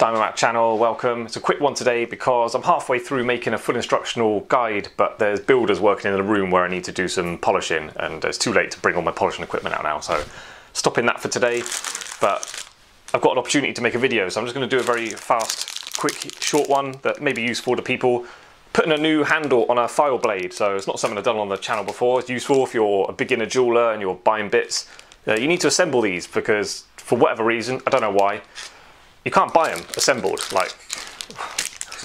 time on my channel, welcome. It's a quick one today because I'm halfway through making a full instructional guide, but there's builders working in the room where I need to do some polishing, and it's too late to bring all my polishing equipment out now, so stopping that for today. But I've got an opportunity to make a video, so I'm just going to do a very fast, quick, short one that may be useful to people. Putting a new handle on a file blade, so it's not something I've done on the channel before. It's useful if you're a beginner jeweler and you're buying bits. You need to assemble these because, for whatever reason, I don't know why, you can't buy them assembled. Like,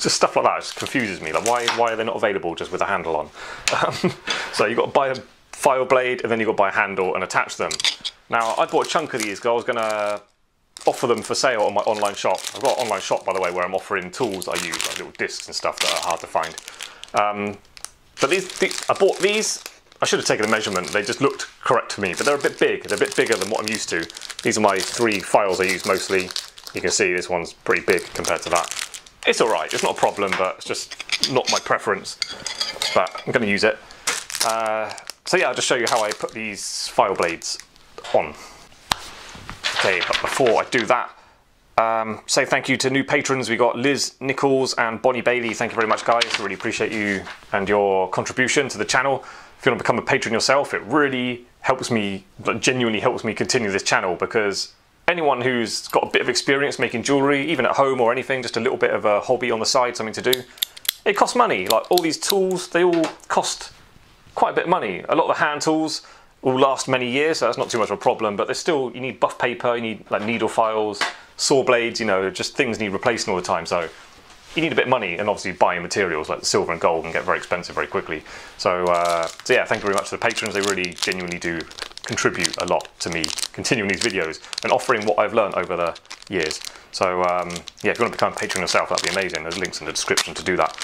just stuff like that just confuses me. Like, why are they not available just with a handle on? So you've got to buy a file blade and then you've got to buy a handle and attach them. Now, I bought a chunk of these because I was going to offer them for sale on my online shop. I've got an online shop, by the way, where I'm offering tools I use, like little discs and stuff that are hard to find. But I bought these. I should have taken a measurement. They just looked correct to me, but they're a bit big. They're a bit bigger than what I'm used to. These are my 3 files I use mostly. You can see this one's pretty big compared to that. It's alright, it's not a problem, but it's just not my preference. But I'm going to use it. So yeah, I'll just show you how I put these file blades on. Okay, but before I do that, say thank you to new patrons. We got Liz Nichols and Bonnie Bailey. Thank you very much, guys. I really appreciate you and your contribution to the channel. If you want to become a patron yourself, it really helps me, genuinely helps me continue this channel, because anyone who's got a bit of experience making jewellery, even at home or anything, just a little bit of a hobby on the side, something to do, it costs money. Like, all these tools, they all cost quite a bit of money. A lot of the hand tools will last many years, so that's not too much of a problem, but there's still, you need buff paper, you need like needle files, saw blades, you know, just things need replacing all the time, so you need a bit of money, and obviously buying materials like silver and gold can get very expensive very quickly. So yeah, thank you very much to the patrons. They really genuinely do contribute a lot to me continuing these videos and offering what I've learned over the years. So yeah, if you want to become a patron yourself, that'd be amazing. There's links in the description to do that.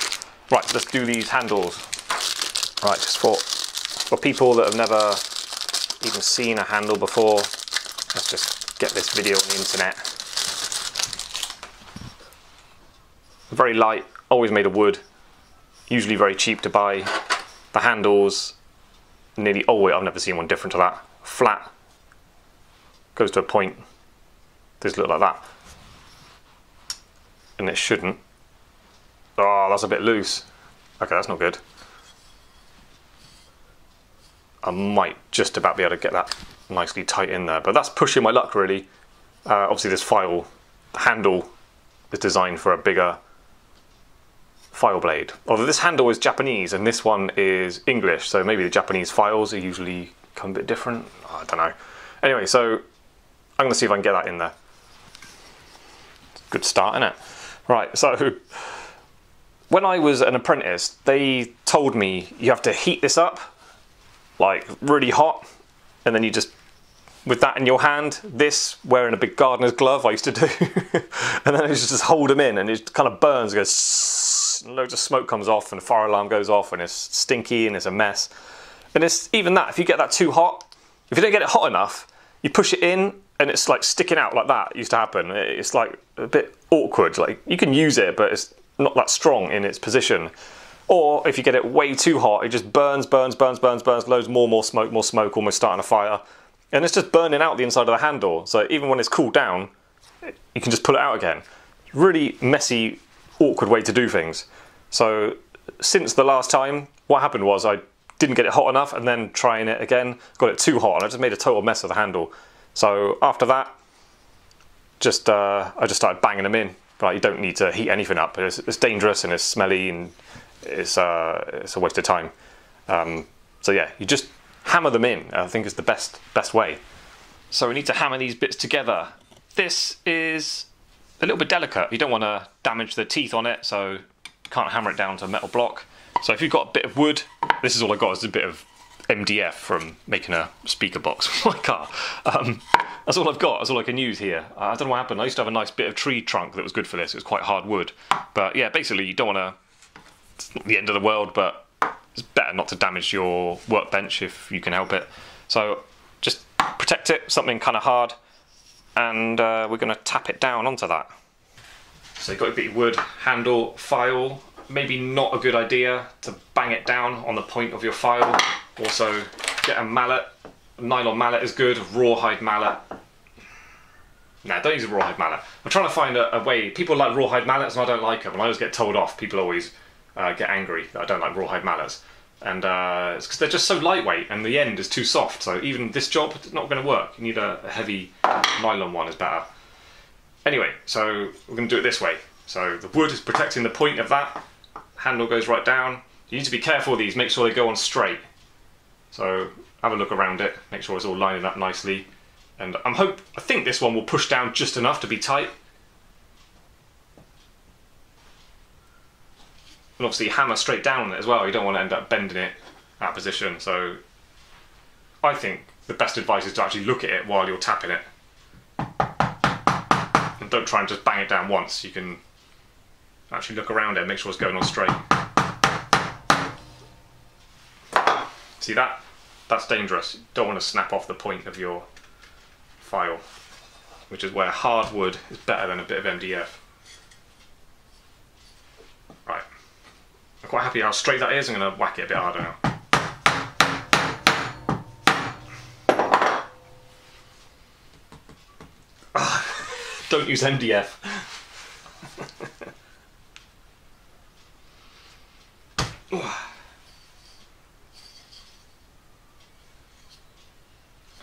Right, so let's do these handles. Right, just for people that have never even seen a handle before, let's just get this video on the internet. Very light, always made of wood, usually very cheap to buy. The handles, nearly, oh wait, I've never seen one different to that. Flat, goes to a point, does look like that. And it shouldn't. Oh, that's a bit loose. Okay, that's not good. I might just about be able to get that nicely tight in there, but that's pushing my luck really. Obviously this file, the handle is designed for a bigger file blade. Although this handle is Japanese and this one is English, so maybe the Japanese files are usually come a bit different. Oh, I don't know. Anyway, so I'm going to see if I can get that in there. Good start, isn't it? Right, so when I was an apprentice, they told me you have to heat this up, like really hot, and then you just, with that in your hand, this, wearing a big gardener's glove I used to do, and then you just hold them in and it kind of burns, it goes, loads of smoke comes off and the fire alarm goes off and it's stinky and it's a mess. And it's even that, if you get that too hot, if you don't get it hot enough, you push it in and it's like sticking out like that. It used to happen. It's like a bit awkward. Like, you can use it, but it's not that strong in its position. Or if you get it way too hot, it just burns, loads more smoke, almost starting a fire. And it's just burning out the inside of the handle. So even when it's cooled down, you can just pull it out again. Really messy, awkward way to do things. So since the last time, what happened was I didn't get it hot enough, and then trying it again, got it too hot, and I just made a total mess of the handle. So after that, I just started banging them in. But you don't need to heat anything up. It's dangerous and it's smelly and it's a waste of time. So yeah, you just hammer them in. I think is the best way. So we need to hammer these bits together. This is a little bit delicate. You don't want to damage the teeth on it, so you can't hammer it down to a metal block. So if you've got a bit of wood, this is all I got, is a bit of MDF from making a speaker box for my car. That's all I've got, that's all I can use here. I don't know what happened. I used to have a nice bit of tree trunk that was good for this. It was quite hard wood. But yeah, basically you don't want to, it's not the end of the world, but it's better not to damage your workbench if you can help it. So just protect it, something kind of hard, and we're going to tap it down onto that. So you've got a bit of wood, handle, file. Maybe not a good idea to bang it down on the point of your file. Also get a mallet. A nylon mallet is good, rawhide mallet. Nah, don't use a rawhide mallet. I'm trying to find a way. People like rawhide mallets and I don't like them, and I always get told off. People always get angry that I don't like rawhide mallets. And it's because they're just so lightweight and the end is too soft. So even this job, it's not going to work. You need a heavy nylon one is better. Anyway, so we're going to do it this way. So the wood is protecting the point of that. Handle goes right down. You need to be careful with these, make sure they go on straight. So have a look around it, make sure it's all lining up nicely. And I think this one will push down just enough to be tight. And obviously hammer straight down on it as well, you don't want to end up bending it out of position. So I think the best advice is to actually look at it while you're tapping it. And don't try and just bang it down once, you can actually look around it and make sure it's going on straight. See that? That's dangerous. You don't want to snap off the point of your file, which is where hardwood is better than a bit of MDF. Right. I'm quite happy how straight that is. I'm going to whack it a bit harder now. Don't use MDF.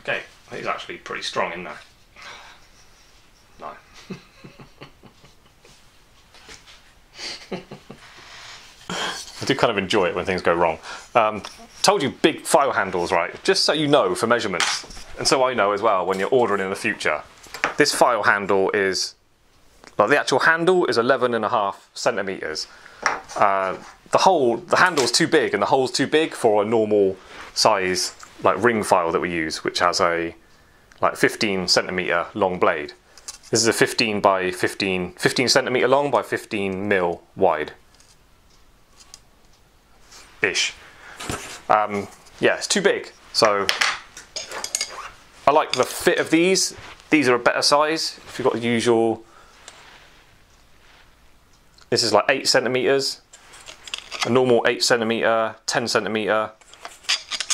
Okay, he's actually pretty strong in there. No. I do kind of enjoy it when things go wrong. Told you big file handles, right? Just so you know for measurements, and so I know as well when you're ordering in the future. This file handle is, like the actual handle is 11.5 centimeters. The handle's too big and the hole's too big for a normal size like ring file that we use, which has a like 15 centimeter long blade. This is a 15 centimeter long by 15 mil wide. Ish. Yeah, it's too big. So I like the fit of these. These are a better size. If you've got the usual, this is like 8 centimeters. A normal 8 centimeter, 10 centimeter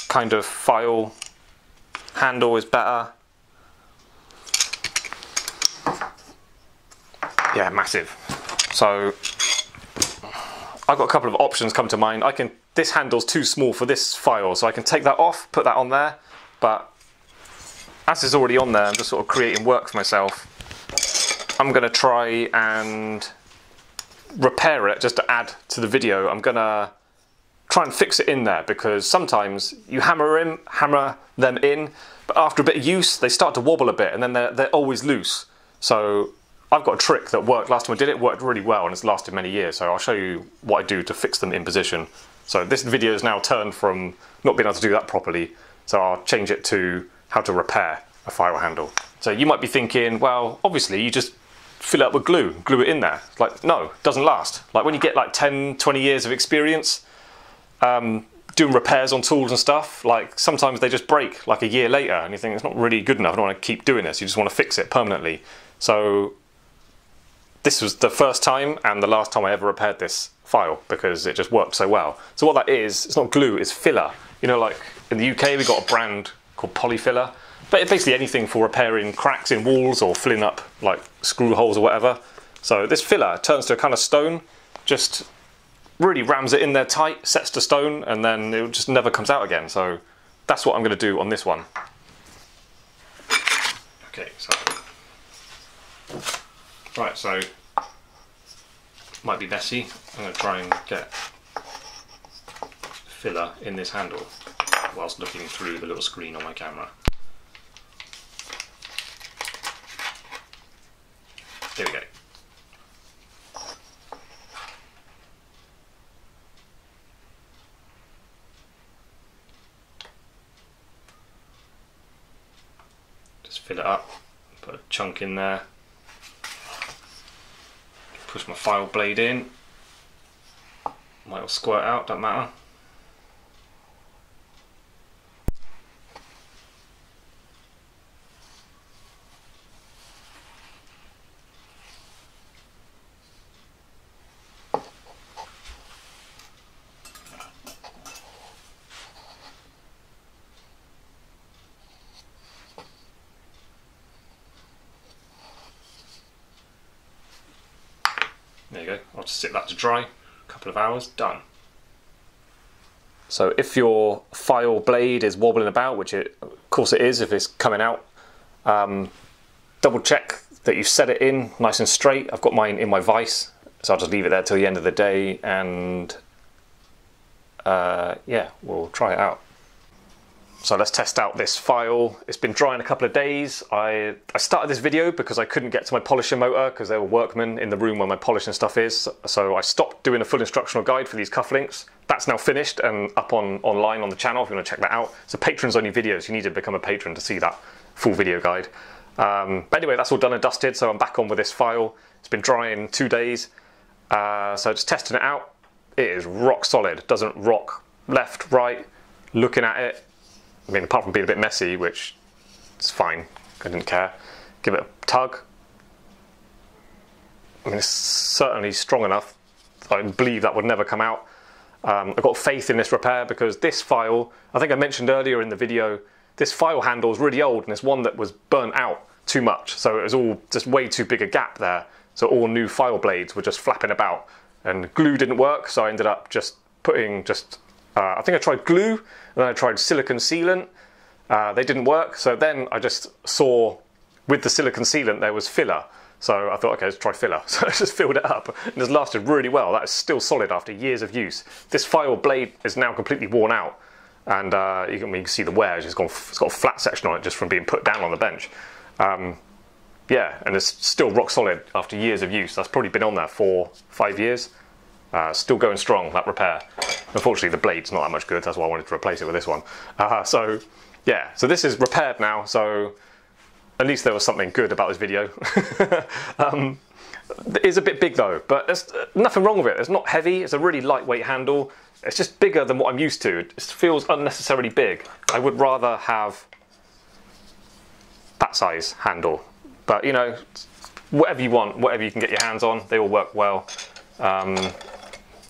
kind of file handle is better. Yeah, massive. So I've got a couple of options come to mind. This handle's too small for this file, so I can take that off, put that on there, but as it's already on there, I'm just sort of creating work for myself. I'm going to try and repair it just to add to the video. I'm going to try and fix it in there, because sometimes you hammer them in, but after a bit of use they start to wobble a bit and then they're always loose. So I've got a trick that worked last time I did it, worked really well, and it's lasted many years, so I'll show you what I do to fix them in position. So this video is now turned from not being able to do that properly, so I'll change it to how to repair a file handle. So you might be thinking, well, obviously you just fill it up with glue it in there. It's like, no, it doesn't last. Like when you get like 10, 20 years of experience doing repairs on tools and stuff, like sometimes they just break like a year later and you think it's not really good enough, I don't want to keep doing this, you just want to fix it permanently. So this was the first time and the last time I ever repaired this file because it just worked so well. So what that is, it's not glue, it's filler. You know, like in the UK we've got a brand called Polyfiller, but it's basically anything for repairing cracks in walls or filling up like screw holes or whatever. So this filler turns to a kind of stone, just really rams it in there tight, sets to stone, and then it just never comes out again. So that's what I'm going to do on this one. Okay, so right, so might be messy. I'm going to try and get filler in this handle whilst looking through the little screen on my camera. There we go. Just fill it up, put a chunk in there, push my file blade in, might all squirt out, don't matter. I'll just sit that to dry, a couple of hours, done. So if your file blade is wobbling about, which of course it is if it's coming out, double check that you've set it in nice and straight. I've got mine in my vise, so I'll just leave it there till the end of the day, and yeah, we'll try it out. So let's test out this file. It's been drying a couple of days. I started this video because I couldn't get to my polishing motor because there were workmen in the room where my polishing stuff is. So I stopped doing a full instructional guide for these cufflinks. That's now finished and up online on the channel if you want to check that out. So patrons only videos. You need to become a patron to see that full video guide. But anyway, that's all done and dusted. So I'm back on with this file. It's been drying 2 days. So just testing it out. It is rock solid. It doesn't rock left, right. Looking at it, I mean, apart from being a bit messy, which is fine, I didn't care. Give it a tug. I mean, it's certainly strong enough. I believe that would never come out. I've got faith in this repair because this file, I think I mentioned earlier in the video, this file handle is really old and it's one that was burnt out too much. So it was all just way too big a gap there. So all new file blades were just flapping about and glue didn't work. So I ended up just putting I think I tried glue and then I tried silicone sealant. They didn't work. So then I just saw with the silicone sealant there was filler. So I thought, okay, let's try filler. So I just filled it up and it's lasted really well. That is still solid after years of use. This file blade is now completely worn out. And you can see the wear. It's got a flat section on it just from being put down on the bench. Yeah, and it's still rock solid after years of use. That's probably been on there for 5 years. Still going strong, that repair. Unfortunately, the blade's not that much good. That's why I wanted to replace it with this one. So yeah, so this is repaired now. So at least there was something good about this video. It is a bit big though, but there's nothing wrong with it. It's not heavy. It's a really lightweight handle. It's just bigger than what I'm used to. It feels unnecessarily big. I would rather have that size handle. But you know, whatever you want, whatever you can get your hands on, they all work well.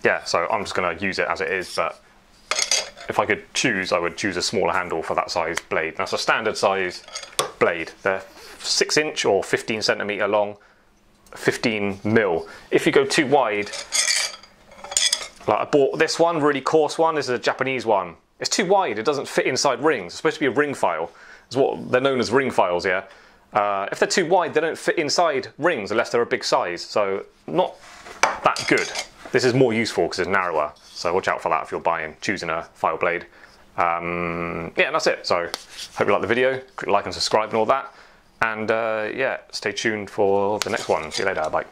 Yeah, so I'm just going to use it as it is, but if I could choose, I would choose a smaller handle for that size blade. That's a standard size blade. They're 6" or 15cm long, 15mm. If you go too wide, like I bought this one, really coarse one, this is a Japanese one. It's too wide, it doesn't fit inside rings. It's supposed to be a ring file. It's what they're known as ring files, yeah. If they're too wide, they don't fit inside rings unless they're a big size. So not that good. This is more useful because it's narrower. So watch out for that if you're choosing a file blade. Yeah, and that's it. So hope you like the video. Click like and subscribe and all that. And yeah, stay tuned for the next one. See you later. Bye.